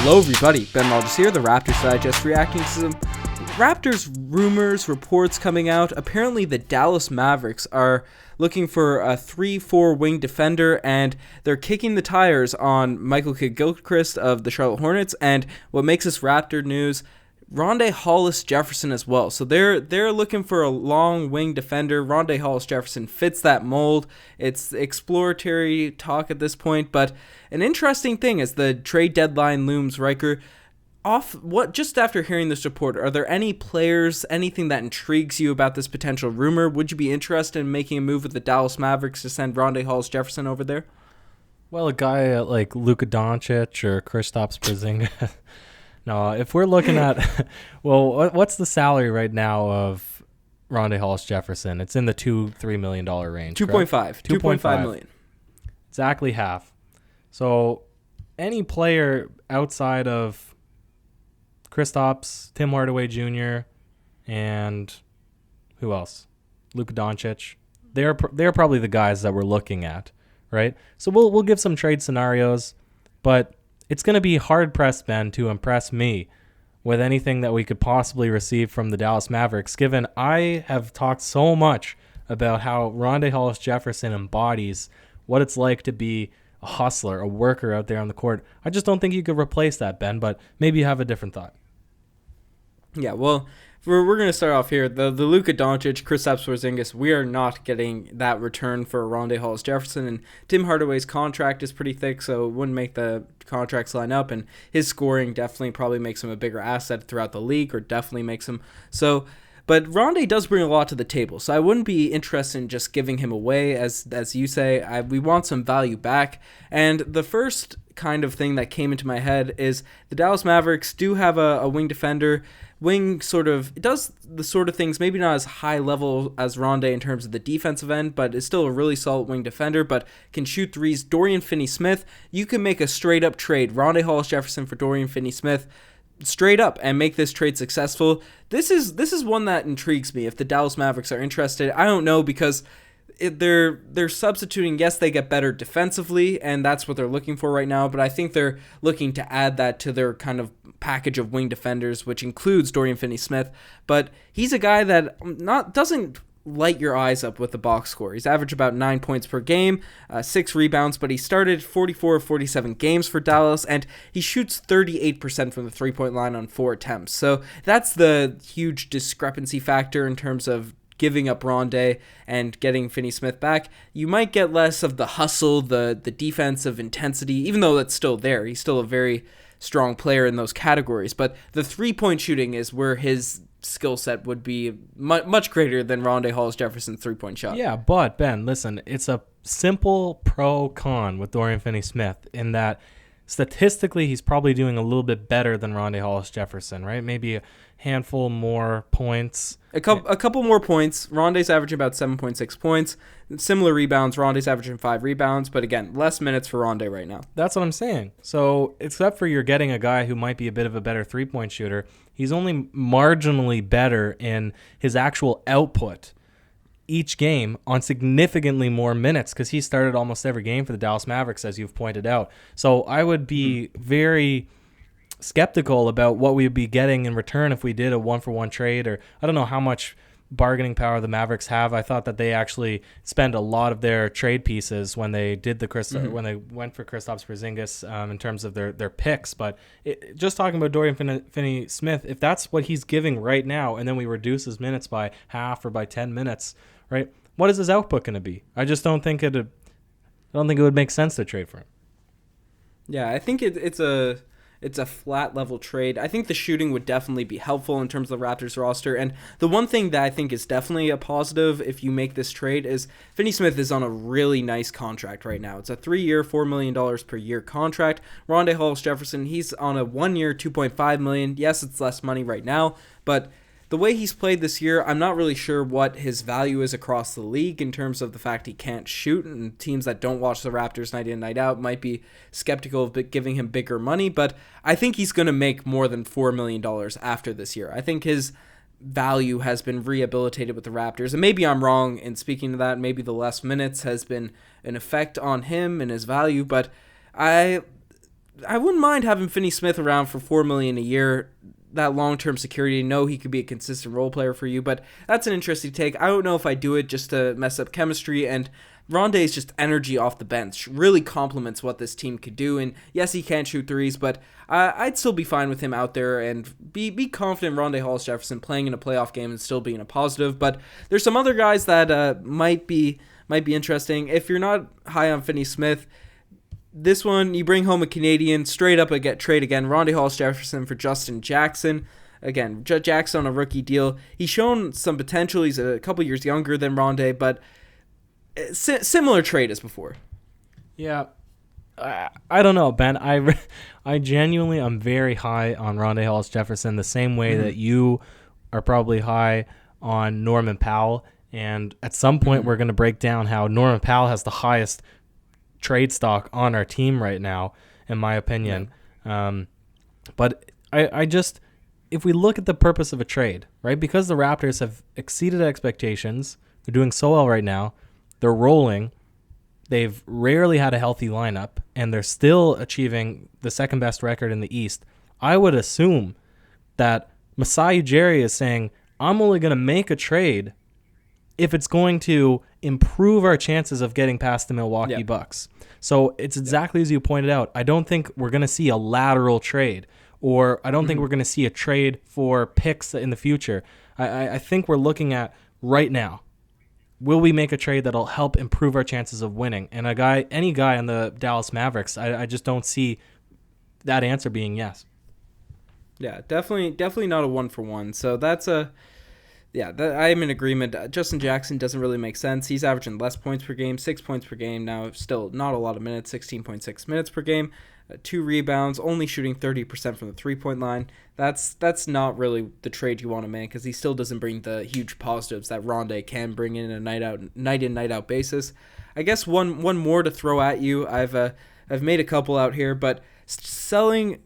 Hello everybody, Ben Rogers here, the Raptors Digest, reacting to some Raptors rumors, reports coming out. Apparently the Dallas Mavericks are looking for a 3-4 wing defender, and they're kicking the tires on Michael Kidd-Gilchrist of the Charlotte Hornets, and what makes this Raptor news, Rondae Hollis-Jefferson as well. So they're looking for a long wing defender. Rondae Hollis-Jefferson fits that mold. It's exploratory talk at this point, but an interesting thing as the trade deadline looms, Ryker, just after hearing this report, are there any players, anything that intrigues you about this potential rumor? Would you be interested in making a move with the Dallas Mavericks to send Rondae Hollis-Jefferson over there? Well, a guy like Luka Doncic or Kristaps Porzingis. No, if we're looking at, well, what's the salary right now of Rondae Hollis-Jefferson? It's in the $2-3 million range. 2.5 million. Exactly half. So any player outside of Kristaps, Tim Hardaway Jr., and who else? Luka Doncic. They're probably the guys that we're looking at, right? So we'll give some trade scenarios, but it's going to be hard-pressed, Ben, to impress me with anything that we could possibly receive from the Dallas Mavericks, given I have talked so much about how Rondae Hollis-Jefferson embodies what it's like to be a hustler, a worker out there on the court. I just don't think you could replace that, Ben, but maybe you have a different thought. Yeah, well, we're going to start off here. The Luka Doncic, Kristaps Porzingis, we are not getting that return for Rondae Hollis-Jefferson, and Tim Hardaway's contract is pretty thick, so it wouldn't make the contracts line up, and his scoring definitely probably makes him a bigger asset throughout the league, or definitely makes him so. But Rondae does bring a lot to the table, so I wouldn't be interested in just giving him away, as you say. We want some value back, and the first kind of thing that came into my head is the Dallas Mavericks do have a wing defender. Wing sort of does the sort of things, maybe not as high level as Rondae in terms of the defensive end, but is still a really solid wing defender, but can shoot threes. Dorian Finney-Smith, you can make a straight up trade, Rondae Hollis-Jefferson for Dorian Finney-Smith, straight up, and make this trade successful. This is one that intrigues me if the Dallas Mavericks are interested. I don't know, because they're substituting. Yes, they get better defensively, and that's what they're looking for right now, but I think they're looking to add that to their kind of package of wing defenders, which includes Dorian Finney-Smith. But he's a guy that doesn't light your eyes up with the box score. He's averaged about 9 points per game, 6 rebounds, but he started 44 of 47 games for Dallas, and he shoots 38% from the three-point line on 4 attempts. So that's the huge discrepancy factor in terms of giving up Rondae and getting Finney-Smith back. You might get less of the hustle, the defensive intensity, even though that's still there. He's still a very strong player in those categories, but the three-point shooting is where his skill set would be much greater than Rondae Hollis-Jefferson's three-point shot. Yeah, but Ben, listen, it's a simple pro-con with Dorian Finney-Smith in that statistically he's probably doing a little bit better than Rondae Hollis-Jefferson, right? Maybe a handful more points. A couple more points. Rondae's averaging about 7.6 points. Similar rebounds. Rondae's averaging 5 rebounds. But again, less minutes for Rondae right now. That's what I'm saying. So except for you're getting a guy who might be a bit of a better three-point shooter, he's only marginally better in his actual output each game on significantly more minutes, because he started almost every game for the Dallas Mavericks, as you've pointed out. So I would be very skeptical about what we would be getting in return if we did a one-for-one trade, or I don't know how much bargaining power the Mavericks have. I thought that they actually spend a lot of their trade pieces when they did when they went for Kristaps Porzingis in terms of their picks. But just talking about Dorian Finney-Smith, if that's what he's giving right now, and then we reduce his minutes by half or by 10 minutes, right? What is his output going to be? I just don't think it would make sense to trade for him. Yeah, I think it's a flat level trade. I think the shooting would definitely be helpful in terms of the Raptors roster. And the one thing that I think is definitely a positive if you make this trade is Finney-Smith is on a really nice contract right now. It's a 3-year, $4 million per year contract. Rondae Hollis-Jefferson, he's on a 1-year, $2.5 million. Yes, it's less money right now, but the way he's played this year, I'm not really sure what his value is across the league in terms of the fact he can't shoot, and teams that don't watch the Raptors night in, night out might be skeptical of giving him bigger money, but I think he's going to make more than $4 million after this year. I think his value has been rehabilitated with the Raptors, and maybe I'm wrong in speaking to that. Maybe the less minutes has been an effect on him and his value, but I wouldn't mind having Finney-Smith around for $4 million a year. That long-term security, know he could be a consistent role player for you, but that's an interesting take. I don't know if I do it just to mess up chemistry, and Rondae's just energy off the bench really complements what this team could do, and yes, he can't shoot threes, but I'd still be fine with him out there and be confident Rondae Hollis-Jefferson playing in a playoff game and still being a positive, but there's some other guys that might be interesting. If you're not high on Finney-Smith, this one, you bring home a Canadian, straight up trade again, Rondae Hollis-Jefferson for Justin Jackson. Again, Jackson on a rookie deal. He's shown some potential. He's a couple years younger than Rondae, but similar trade as before. Yeah. I don't know, Ben. I genuinely am very high on Rondae Hollis-Jefferson the same way that you are probably high on Norman Powell. And at some point, we're going to break down how Norman Powell has the highest trade stock on our team right now, in my opinion. But I just, if we look at the purpose of a trade, right, because the Raptors have exceeded expectations, they're doing so well right now, they're rolling, they've rarely had a healthy lineup, and they're still achieving the second best record in the East. I would assume that Masai Ujiri is saying, I'm only going to make a trade if it's going to improve our chances of getting past the Milwaukee Bucks. So it's exactly as you pointed out. I don't think we're going to see a lateral trade, or I don't think we're going to see a trade for picks in the future. I think we're looking at right now, will we make a trade that'll help improve our chances of winning? And any guy on the Dallas Mavericks, I just don't see that answer being yes. Yeah, definitely not a 1-for-1. So that's I'm in agreement. Justin Jackson doesn't really make sense. He's averaging less points per game, 6 points per game now. Still not a lot of minutes, 16.6 minutes per game, 2 rebounds, only shooting 30% from the three-point line. That's not really the trade you want to make, because he still doesn't bring the huge positives that Rondae can bring in a night in, night out basis. I guess one more to throw at you. I've made a couple out here, but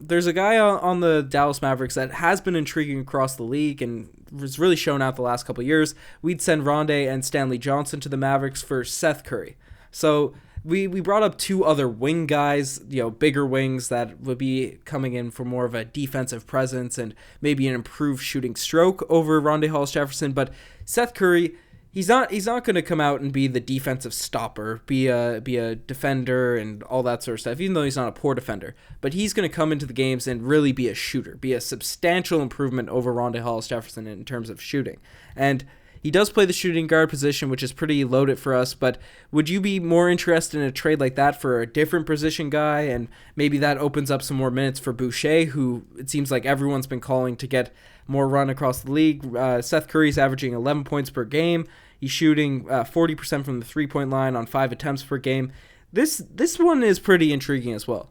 there's a guy on the Dallas Mavericks that has been intriguing across the league and was really shown out the last couple of years. We'd send Rondae and Stanley Johnson to the Mavericks for Seth Curry. So we brought up 2 other wing guys, bigger wings that would be coming in for more of a defensive presence and maybe an improved shooting stroke over Rondae Hollis-Jefferson. But Seth Curry, he's not going to come out and be the defensive stopper, be a defender and all that sort of stuff, even though he's not a poor defender. But he's going to come into the games and really be a shooter, be a substantial improvement over Rondae Hollis-Jefferson in terms of shooting. And he does play the shooting guard position, which is pretty loaded for us, but would you be more interested in a trade like that for a different position guy? And maybe that opens up some more minutes for Boucher, who it seems like everyone's been calling to get more run across the league. Seth Curry's averaging 11 points per game. He's shooting 40% from the three-point line on 5 attempts per game. This one is pretty intriguing as well.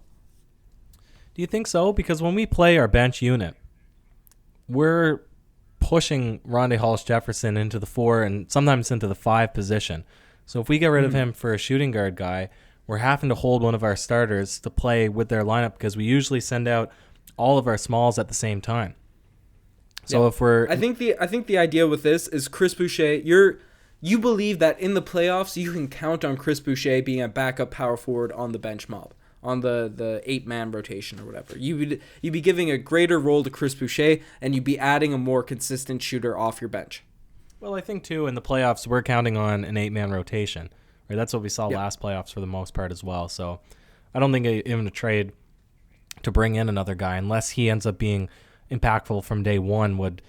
Do you think so? Because when we play our bench unit, we're pushing Rondae Hollis-Jefferson into the 4 and sometimes into the 5 position. So if we get rid of him for a shooting guard guy, we're having to hold one of our starters to play with their lineup, because we usually send out all of our smalls at the same time. So if we're... I think the idea with this is Chris Boucher, you believe that in the playoffs you can count on Chris Boucher being a backup power forward on the bench mob, on the 8-man rotation or whatever. You'd be giving a greater role to Chris Boucher, and you'd be adding a more consistent shooter off your bench. Well, I think, too, in the playoffs, we're counting on an 8-man rotation. Right? That's what we saw last playoffs for the most part as well. So I don't think even a trade to bring in another guy, unless he ends up being impactful from day one, would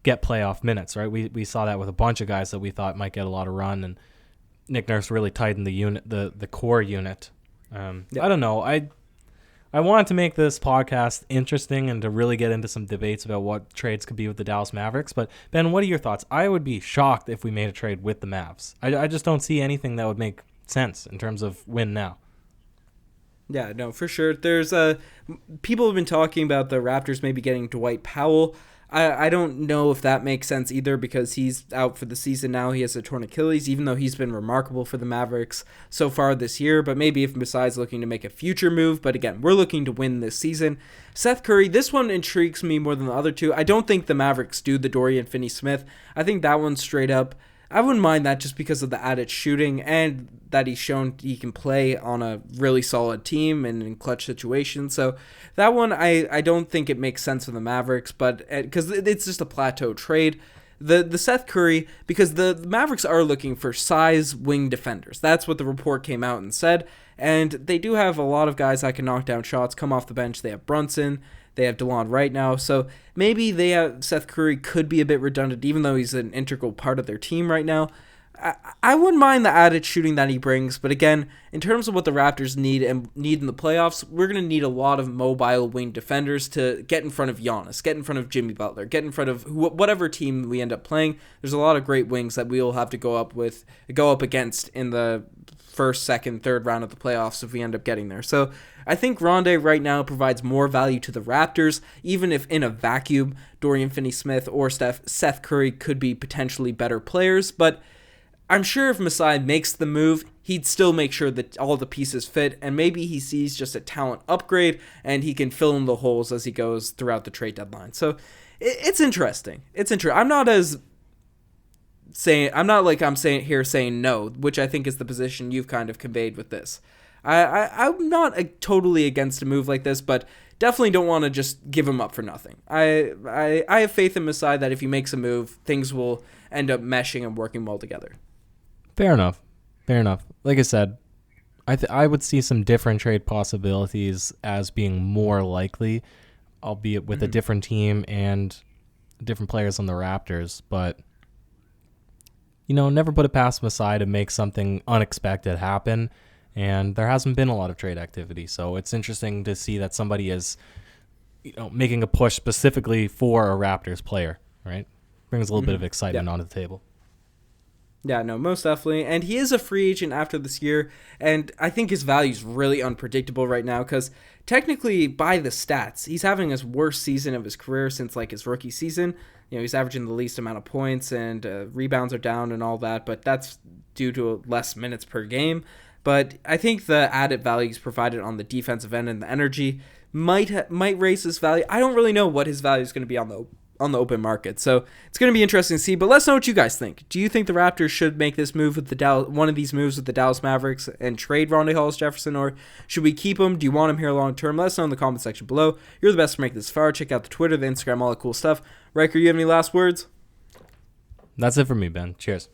get playoff minutes, right? We saw that with a bunch of guys that we thought might get a lot of run, and Nick Nurse really tightened the unit, the core unit. I don't know. I wanted to make this podcast interesting and to really get into some debates about what trades could be with the Dallas Mavericks. But Ben, what are your thoughts? I would be shocked if we made a trade with the Mavs. I just don't see anything that would make sense in terms of win now. Yeah, no, for sure. There's people have been talking about the Raptors maybe getting Dwight Powell. I don't know if that makes sense either, because he's out for the season now. He has a torn Achilles, even though he's been remarkable for the Mavericks so far this year. But maybe if Masai's looking to make a future move. But again, we're looking to win this season. Seth Curry, this one intrigues me more than the other two. I don't think the Mavericks do the Dorian Finney-Smith. I think that one's straight up I wouldn't mind that just because of the added shooting and that he's shown he can play on a really solid team and in clutch situations. So that one, I don't think it makes sense for the Mavericks, but because it's just a plateau trade. The Seth Curry, because the Mavericks are looking for size wing defenders. That's what the report came out and said. And they do have a lot of guys that can knock down shots, come off the bench. They have Brunson. They have DeLon right now. So maybe Seth Curry could be a bit redundant, even though he's an integral part of their team right now. I wouldn't mind the added shooting that he brings, but again, in terms of what the Raptors need in the playoffs, we're going to need a lot of mobile wing defenders to get in front of Giannis, get in front of Jimmy Butler, get in front of whatever team we end up playing. There's a lot of great wings that we'll have to go up against in the first, second, third round of the playoffs if we end up getting there. So I think Rondae right now provides more value to the Raptors, even if in a vacuum, Dorian Finney-Smith or Seth Curry could be potentially better players, but I'm sure if Masai makes the move, he'd still make sure that all the pieces fit, and maybe he sees just a talent upgrade, and he can fill in the holes as he goes throughout the trade deadline. So it's interesting. I'm not saying no, which I think is the position you've kind of conveyed with this. I'm not totally against a move like this, but definitely don't want to just give him up for nothing. I have faith in Masai that if he makes a move, things will end up meshing and working well together. Fair enough. Like I said, I would see some different trade possibilities as being more likely, albeit with a different team and different players on the Raptors. But, never put it past Masai to make something unexpected happen. And there hasn't been a lot of trade activity. So it's interesting to see that somebody is, making a push specifically for a Raptors player, right? Brings a little bit of excitement onto the table. Yeah, no, most definitely. And he is a free agent after this year, and I think his value is really unpredictable right now because technically, by the stats, he's having his worst season of his career since his rookie season. He's averaging the least amount of points, and rebounds are down and all that, but that's due to less minutes per game. But I think the added values provided on the defensive end and the energy might raise his value. I don't really know what his value is going to be on the open market. So it's going to be interesting to see, but let's know what you guys think. Do you think the Raptors should make this move with one of these moves with the Dallas Mavericks and trade Rondae Hollis-Jefferson, or should we keep him? Do you want him here long term? Let us know in the comment section below. You're the best to make this far. Check out the Twitter, the Instagram, all that cool stuff. Ryker, you have any last words? That's it for me, Ben. Cheers.